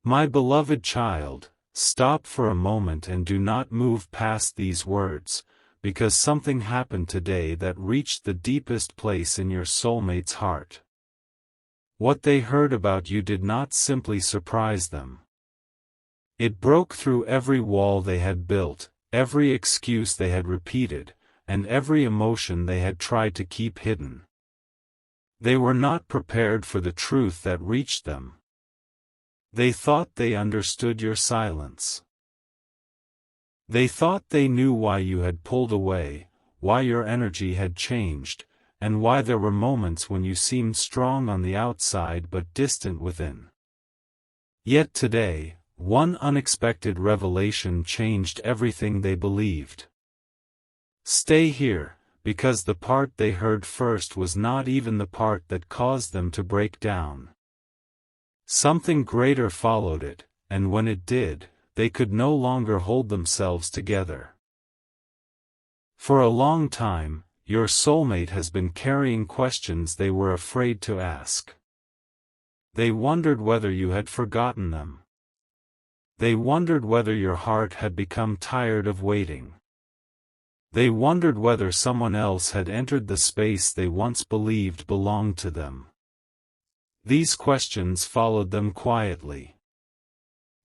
My beloved child, stop for a moment and do not move past these words, because something happened today that reached the deepest place in your soulmate's heart. What they heard about you did not simply surprise them. It broke through every wall they had built, every excuse they had repeated, and every emotion they had tried to keep hidden. They were not prepared for the truth that reached them. They thought they understood your silence. They thought they knew why you had pulled away, why your energy had changed, and why there were moments when you seemed strong on the outside but distant within. Yet today, one unexpected revelation changed everything they believed. Stay here, because the part they heard first was not even the part that caused them to break down. Something greater followed it, and when it did, they could no longer hold themselves together. For a long time, your soulmate has been carrying questions they were afraid to ask. They wondered whether you had forgotten them. They wondered whether your heart had become tired of waiting. They wondered whether someone else had entered the space they once believed belonged to them. These questions followed them quietly.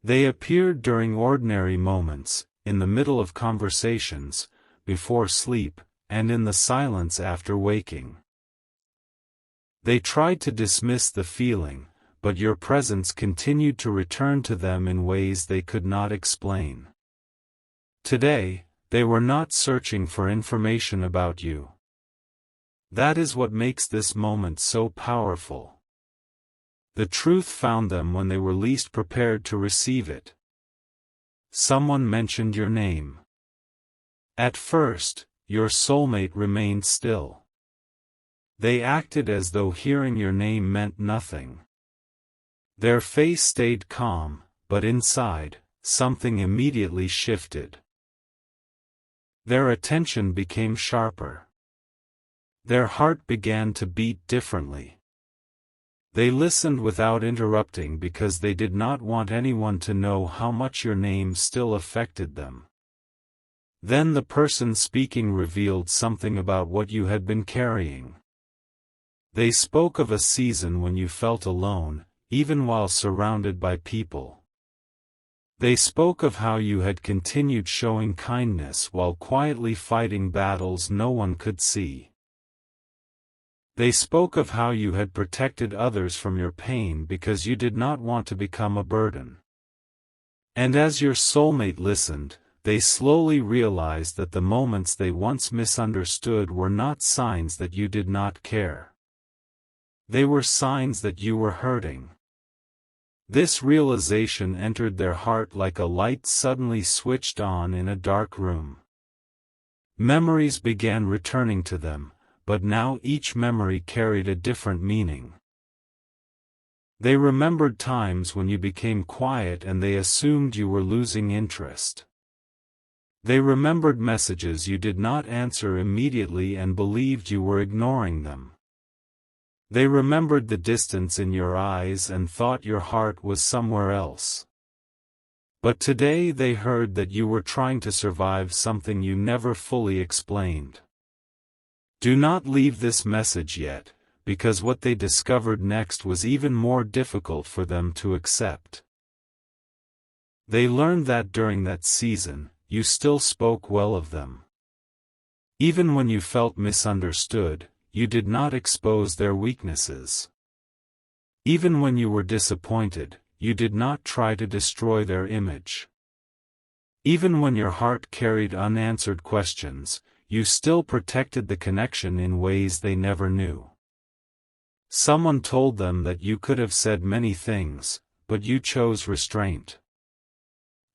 They appeared during ordinary moments, in the middle of conversations, before sleep, and in the silence after waking. They tried to dismiss the feeling, but your presence continued to return to them in ways they could not explain. Today, they were not searching for information about you. That is what makes this moment so powerful. The truth found them when they were least prepared to receive it. Someone mentioned your name. At first, your soulmate remained still. They acted as though hearing your name meant nothing. Their face stayed calm, but inside, something immediately shifted. Their attention became sharper. Their heart began to beat differently. They listened without interrupting because they did not want anyone to know how much your name still affected them. Then the person speaking revealed something about what you had been carrying. They spoke of a season when you felt alone, even while surrounded by people. They spoke of how you had continued showing kindness while quietly fighting battles no one could see. They spoke of how you had protected others from your pain because you did not want to become a burden. And as your soulmate listened, they slowly realized that the moments they once misunderstood were not signs that you did not care. They were signs that you were hurting. This realization entered their heart like a light suddenly switched on in a dark room. Memories began returning to them, but now each memory carried a different meaning. They remembered times when you became quiet and they assumed you were losing interest. They remembered messages you did not answer immediately and believed you were ignoring them. They remembered the distance in your eyes and thought your heart was somewhere else. But today they heard that you were trying to survive something you never fully explained. Do not leave this message yet, because what they discovered next was even more difficult for them to accept. They learned that during that season, you still spoke well of them. Even when you felt misunderstood, you did not expose their weaknesses. Even when you were disappointed, you did not try to destroy their image. Even when your heart carried unanswered questions, you still protected the connection in ways they never knew. Someone told them that you could have said many things, but you chose restraint.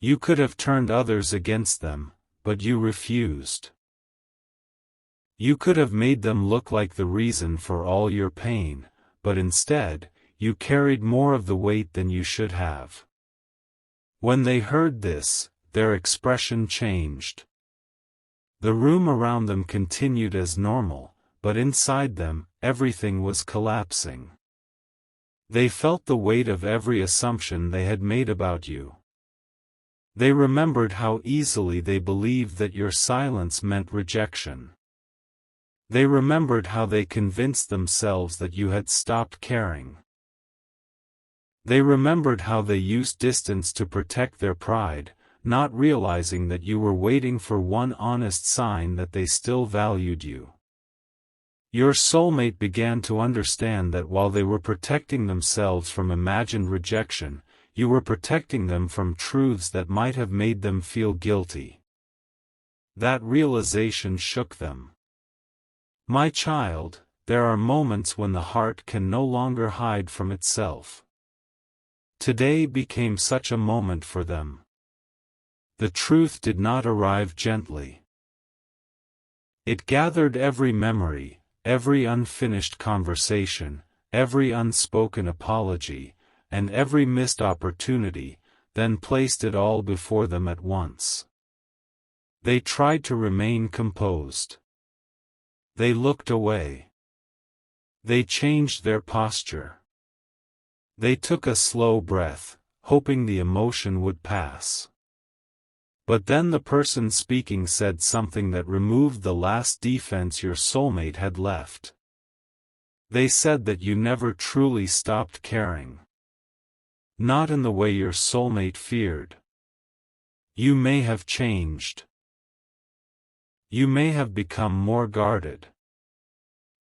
You could have turned others against them, but you refused. You could have made them look like the reason for all your pain, but instead, you carried more of the weight than you should have. When they heard this, their expression changed. The room around them continued as normal, but inside them, everything was collapsing. They felt the weight of every assumption they had made about you. They remembered how easily they believed that your silence meant rejection. They remembered how they convinced themselves that you had stopped caring. They remembered how they used distance to protect their pride, not realizing that you were waiting for one honest sign that they still valued you. Your soulmate began to understand that while they were protecting themselves from imagined rejection, you were protecting them from truths that might have made them feel guilty. That realization shook them. My child, there are moments when the heart can no longer hide from itself. Today became such a moment for them. The truth did not arrive gently. It gathered every memory, every unfinished conversation, every unspoken apology, and every missed opportunity, then placed it all before them at once. They tried to remain composed. They looked away. They changed their posture. They took a slow breath, hoping the emotion would pass. But then the person speaking said something that removed the last defense your soulmate had left. They said that you never truly stopped caring. Not in the way your soulmate feared. You may have changed. You may have become more guarded.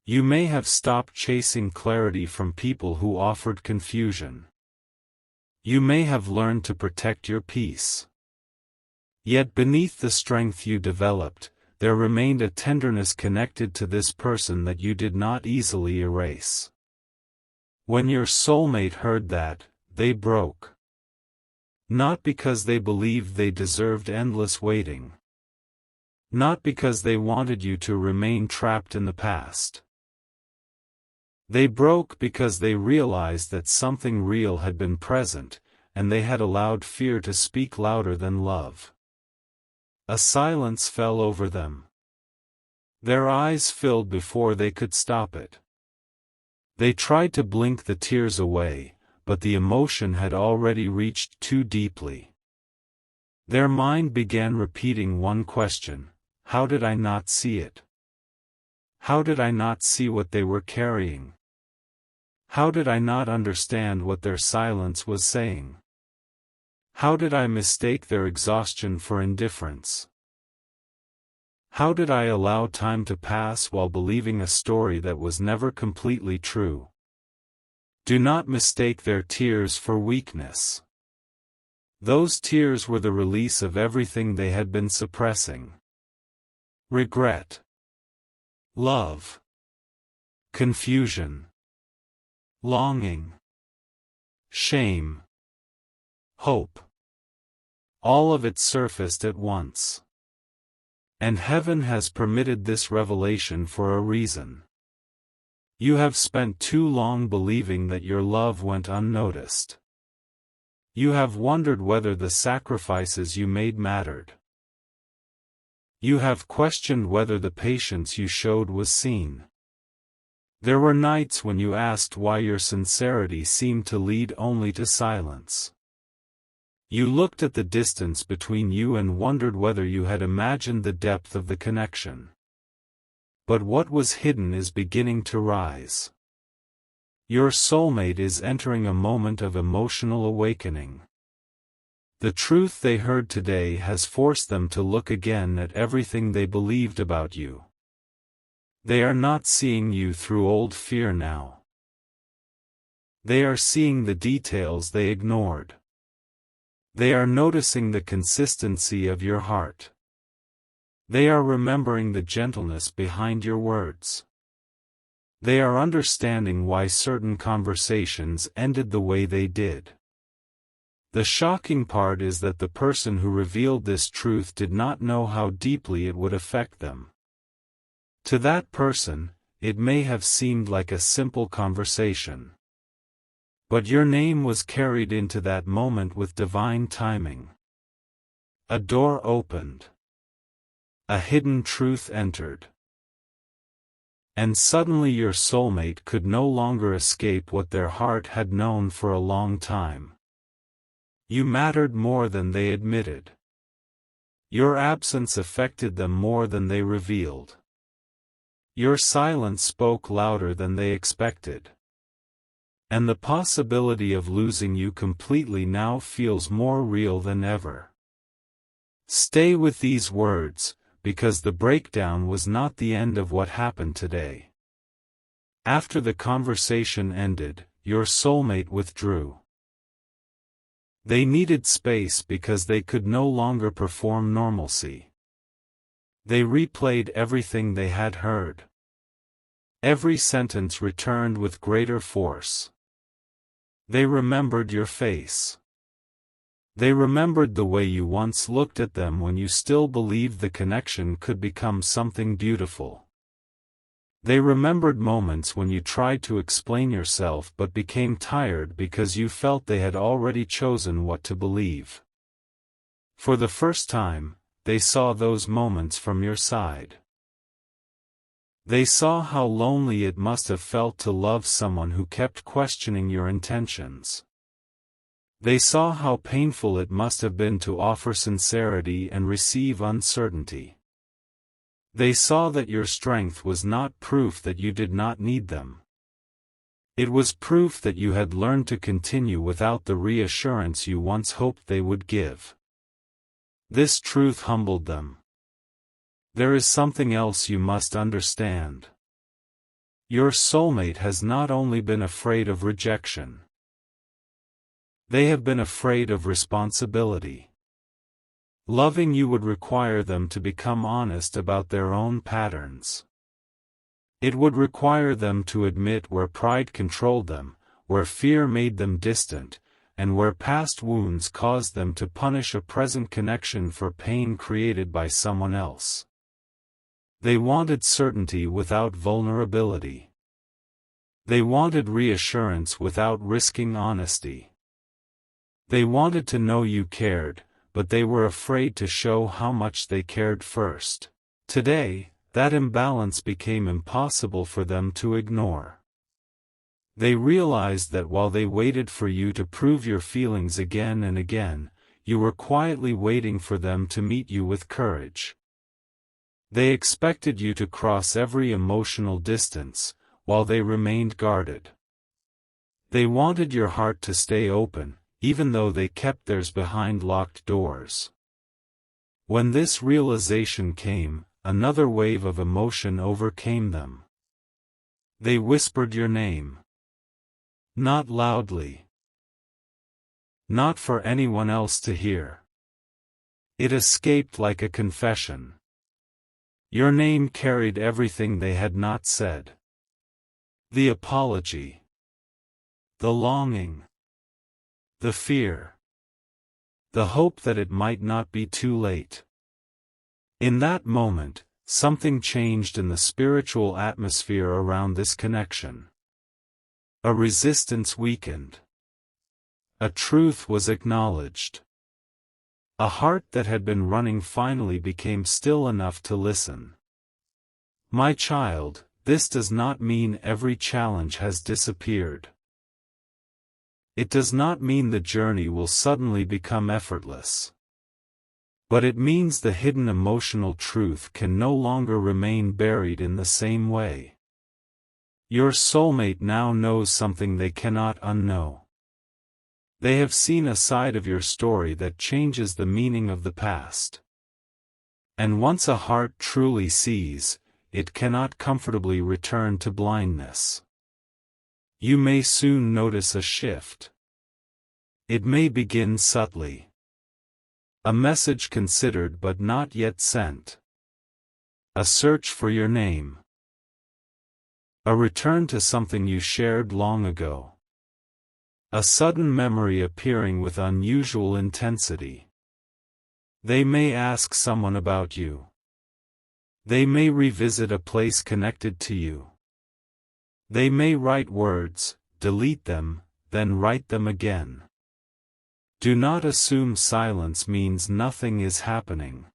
You may have stopped chasing clarity from people who offered confusion. You may have learned to protect your peace. Yet beneath the strength you developed, there remained a tenderness connected to this person that you did not easily erase. When your soulmate heard that, they broke. Not because they believed they deserved endless waiting. Not because they wanted you to remain trapped in the past. They broke because they realized that something real had been present, and they had allowed fear to speak louder than love. A silence fell over them. Their eyes filled before they could stop it. They tried to blink the tears away, but the emotion had already reached too deeply. Their mind began repeating one question: how did I not see it? How did I not see what they were carrying? How did I not understand what their silence was saying? How did I mistake their exhaustion for indifference? How did I allow time to pass while believing a story that was never completely true? Do not mistake their tears for weakness. Those tears were the release of everything they had been suppressing. Regret, love, confusion, longing, shame, hope. All of it surfaced at once. And heaven has permitted this revelation for a reason. You have spent too long believing that your love went unnoticed. You have wondered whether the sacrifices you made mattered. You have questioned whether the patience you showed was seen. There were nights when you asked why your sincerity seemed to lead only to silence. You looked at the distance between you and wondered whether you had imagined the depth of the connection. But what was hidden is beginning to rise. Your soulmate is entering a moment of emotional awakening. The truth they heard today has forced them to look again at everything they believed about you. They are not seeing you through old fear now. They are seeing the details they ignored. They are noticing the consistency of your heart. They are remembering the gentleness behind your words. They are understanding why certain conversations ended the way they did. The shocking part is that the person who revealed this truth did not know how deeply it would affect them. To that person, it may have seemed like a simple conversation. But your name was carried into that moment with divine timing. A door opened. A hidden truth entered. And suddenly your soulmate could no longer escape what their heart had known for a long time. You mattered more than they admitted. Your absence affected them more than they revealed. Your silence spoke louder than they expected. And the possibility of losing you completely now feels more real than ever. Stay with these words, because the breakdown was not the end of what happened today. After the conversation ended, your soulmate withdrew. They needed space because they could no longer perform normalcy. They replayed everything they had heard. Every sentence returned with greater force. They remembered your face. They remembered the way you once looked at them when you still believed the connection could become something beautiful. They remembered moments when you tried to explain yourself but became tired because you felt they had already chosen what to believe. For the first time, they saw those moments from your side. They saw how lonely it must have felt to love someone who kept questioning your intentions. They saw how painful it must have been to offer sincerity and receive uncertainty. They saw that your strength was not proof that you did not need them. It was proof that you had learned to continue without the reassurance you once hoped they would give. This truth humbled them. There is something else you must understand. Your soulmate has not only been afraid of rejection. They have been afraid of responsibility. Loving you would require them to become honest about their own patterns. It would require them to admit where pride controlled them, where fear made them distant, and where past wounds caused them to punish a present connection for pain created by someone else. They wanted certainty without vulnerability. They wanted reassurance without risking honesty. They wanted to know you cared, but they were afraid to show how much they cared first. Today, that imbalance became impossible for them to ignore. They realized that while they waited for you to prove your feelings again and again, you were quietly waiting for them to meet you with courage. They expected you to cross every emotional distance, while they remained guarded. They wanted your heart to stay open, even though they kept theirs behind locked doors. When this realization came, another wave of emotion overcame them. They whispered your name. Not loudly. Not for anyone else to hear. It escaped like a confession. Your name carried everything they had not said. The apology. The longing. The fear. The hope that it might not be too late. In that moment, something changed in the spiritual atmosphere around this connection. A resistance weakened. A truth was acknowledged. A heart that had been running finally became still enough to listen. My child, this does not mean every challenge has disappeared. It does not mean the journey will suddenly become effortless. But it means the hidden emotional truth can no longer remain buried in the same way. Your soulmate now knows something they cannot unknow. They have seen a side of your story that changes the meaning of the past. And once a heart truly sees, it cannot comfortably return to blindness. You may soon notice a shift. It may begin subtly. A message considered but not yet sent. A search for your name. A return to something you shared long ago. A sudden memory appearing with unusual intensity. They may ask someone about you. They may revisit a place connected to you. They may write words, delete them, then write them again. Do not assume silence means nothing is happening.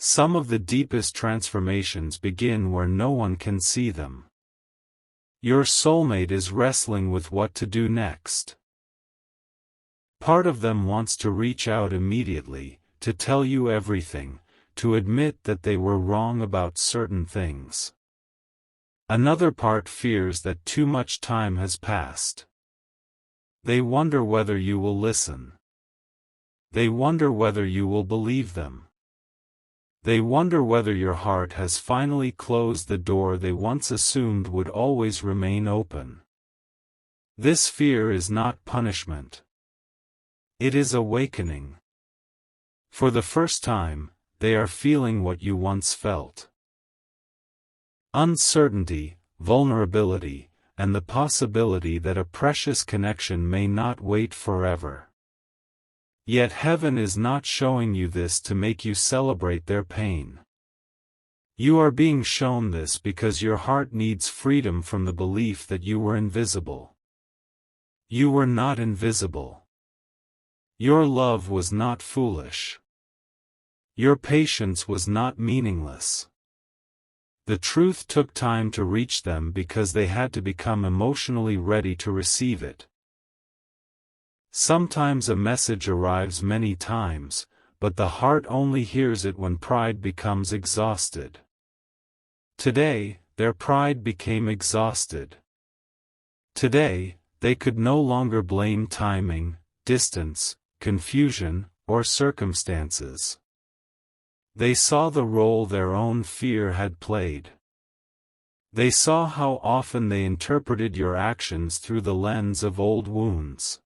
Some of the deepest transformations begin where no one can see them. Your soulmate is wrestling with what to do next. Part of them wants to reach out immediately, to tell you everything, to admit that they were wrong about certain things. Another part fears that too much time has passed. They wonder whether you will listen. They wonder whether you will believe them. They wonder whether your heart has finally closed the door they once assumed would always remain open. This fear is not punishment. It is awakening. For the first time, they are feeling what you once felt. Uncertainty, vulnerability, and the possibility that a precious connection may not wait forever. Yet heaven is not showing you this to make you celebrate their pain. You are being shown this because your heart needs freedom from the belief that you were invisible. You were not invisible. Your love was not foolish. Your patience was not meaningless. The truth took time to reach them because they had to become emotionally ready to receive it. Sometimes a message arrives many times, but the heart only hears it when pride becomes exhausted. Today, their pride became exhausted. Today, they could no longer blame timing, distance, confusion, or circumstances. They saw the role their own fear had played. They saw how often they interpreted your actions through the lens of old wounds.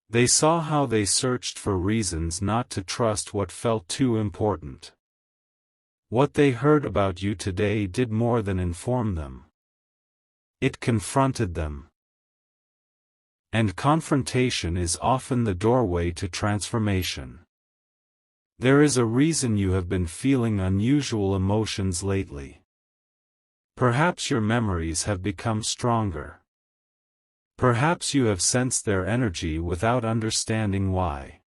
They saw how they searched for reasons not to trust what felt too important. What they heard about you today did more than inform them. It confronted them. And confrontation is often the doorway to transformation. There is a reason you have been feeling unusual emotions lately. Perhaps your memories have become stronger. Perhaps you have sensed their energy without understanding why.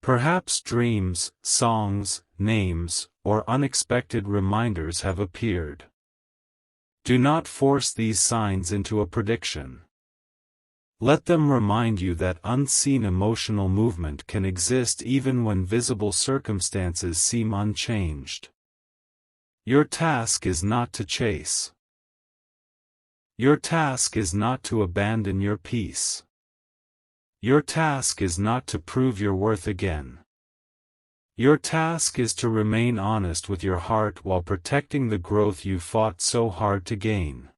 Perhaps dreams, songs, names, or unexpected reminders have appeared. Do not force these signs into a prediction. Let them remind you that unseen emotional movement can exist even when visible circumstances seem unchanged. Your task is not to chase. Your task is not to abandon your peace. Your task is not to prove your worth again. Your task is to remain honest with your heart while protecting the growth you fought so hard to gain.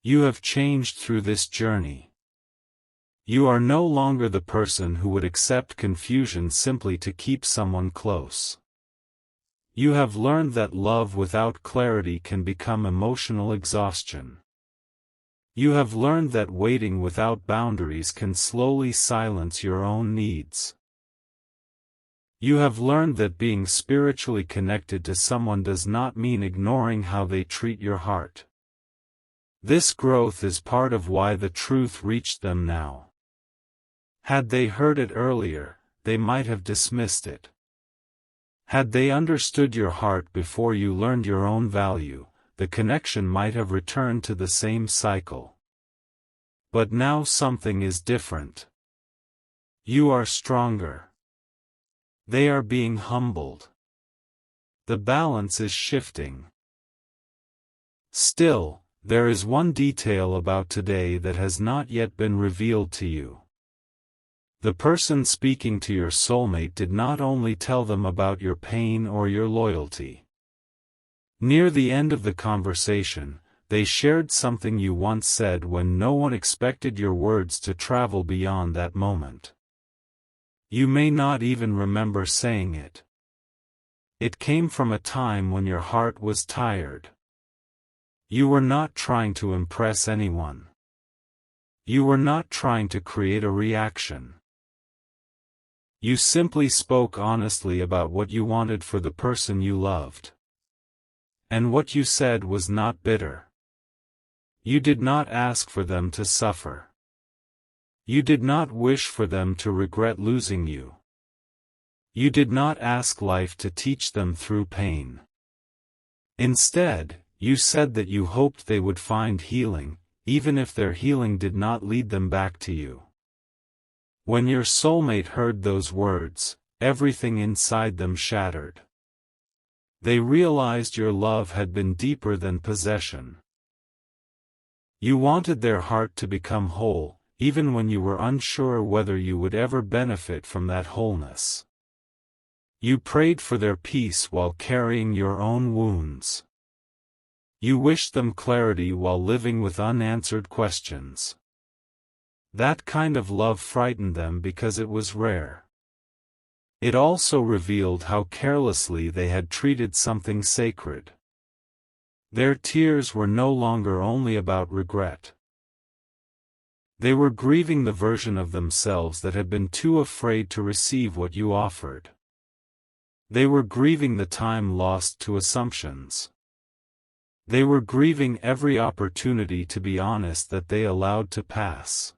You have changed through this journey. You are no longer the person who would accept confusion simply to keep someone close. You have learned that love without clarity can become emotional exhaustion. You have learned that waiting without boundaries can slowly silence your own needs. You have learned that being spiritually connected to someone does not mean ignoring how they treat your heart. This growth is part of why the truth reached them now. Had they heard it earlier, they might have dismissed it. Had they understood your heart before you learned your own value, the connection might have returned to the same cycle. But now something is different. You are stronger. They are being humbled. The balance is shifting. Still, there is one detail about today that has not yet been revealed to you. The person speaking to your soulmate did not only tell them about your pain or your loyalty. Near the end of the conversation, they shared something you once said when no one expected your words to travel beyond that moment. You may not even remember saying it. It came from a time when your heart was tired. You were not trying to impress anyone. You were not trying to create a reaction. You simply spoke honestly about what you wanted for the person you loved. And what you said was not bitter. You did not ask for them to suffer. You did not wish for them to regret losing you. You did not ask life to teach them through pain. Instead, you said that you hoped they would find healing, even if their healing did not lead them back to you. When your soulmate heard those words, everything inside them shattered. They realized your love had been deeper than possession. You wanted their heart to become whole, even when you were unsure whether you would ever benefit from that wholeness. You prayed for their peace while carrying your own wounds. You wished them clarity while living with unanswered questions. That kind of love frightened them because it was rare. It also revealed how carelessly they had treated something sacred. Their tears were no longer only about regret. They were grieving the version of themselves that had been too afraid to receive what you offered. They were grieving the time lost to assumptions. They were grieving every opportunity to be honest that they allowed to pass.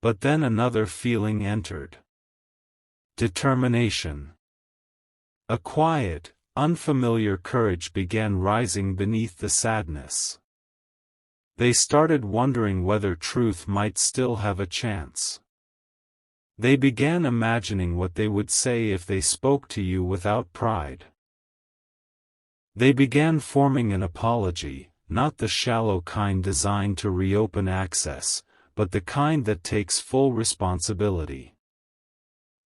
But then another feeling entered. Determination. A quiet, unfamiliar courage began rising beneath the sadness. They started wondering whether truth might still have a chance. They began imagining what they would say if they spoke to you without pride. They began forming an apology, not the shallow kind designed to reopen access, but the kind that takes full responsibility.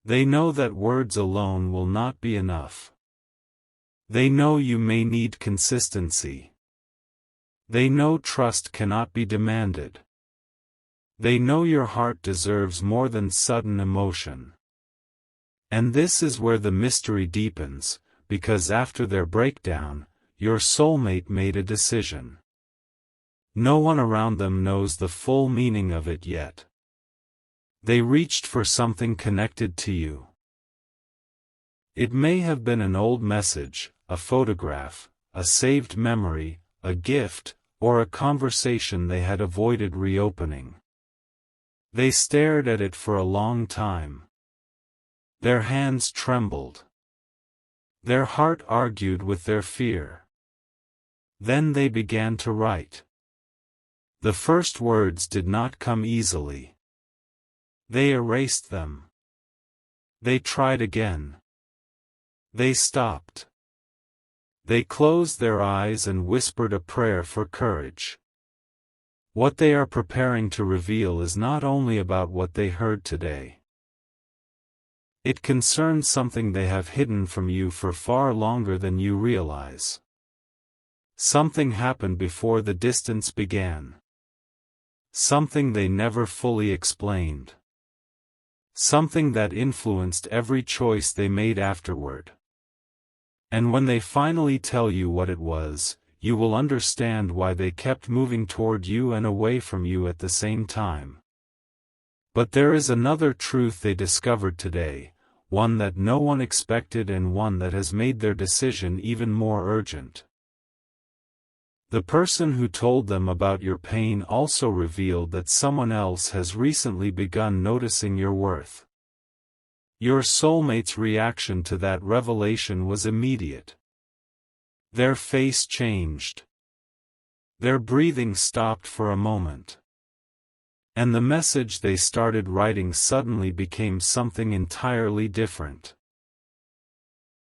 They know that words alone will not be enough. They know you may need consistency. They know trust cannot be demanded. They know your heart deserves more than sudden emotion. And this is where the mystery deepens, because after their breakdown, your soulmate made a decision. No one around them knows the full meaning of it yet. They reached for something connected to you. It may have been an old message, a photograph, a saved memory, a gift, or a conversation they had avoided reopening. They stared at it for a long time. Their hands trembled. Their heart argued with their fear. Then they began to write. The first words did not come easily. They erased them. They tried again. They stopped. They closed their eyes and whispered a prayer for courage. What they are preparing to reveal is not only about what they heard today. It concerns something they have hidden from you for far longer than you realize. Something happened before the distance began. Something they never fully explained. Something that influenced every choice they made afterward. And when they finally tell you what it was, you will understand why they kept moving toward you and away from you at the same time. But there is another truth they discovered today, one that no one expected and one that has made their decision even more urgent. The person who told them about your pain also revealed that someone else has recently begun noticing your worth. Your soulmate's reaction to that revelation was immediate. Their face changed. Their breathing stopped for a moment. And the message they started writing suddenly became something entirely different.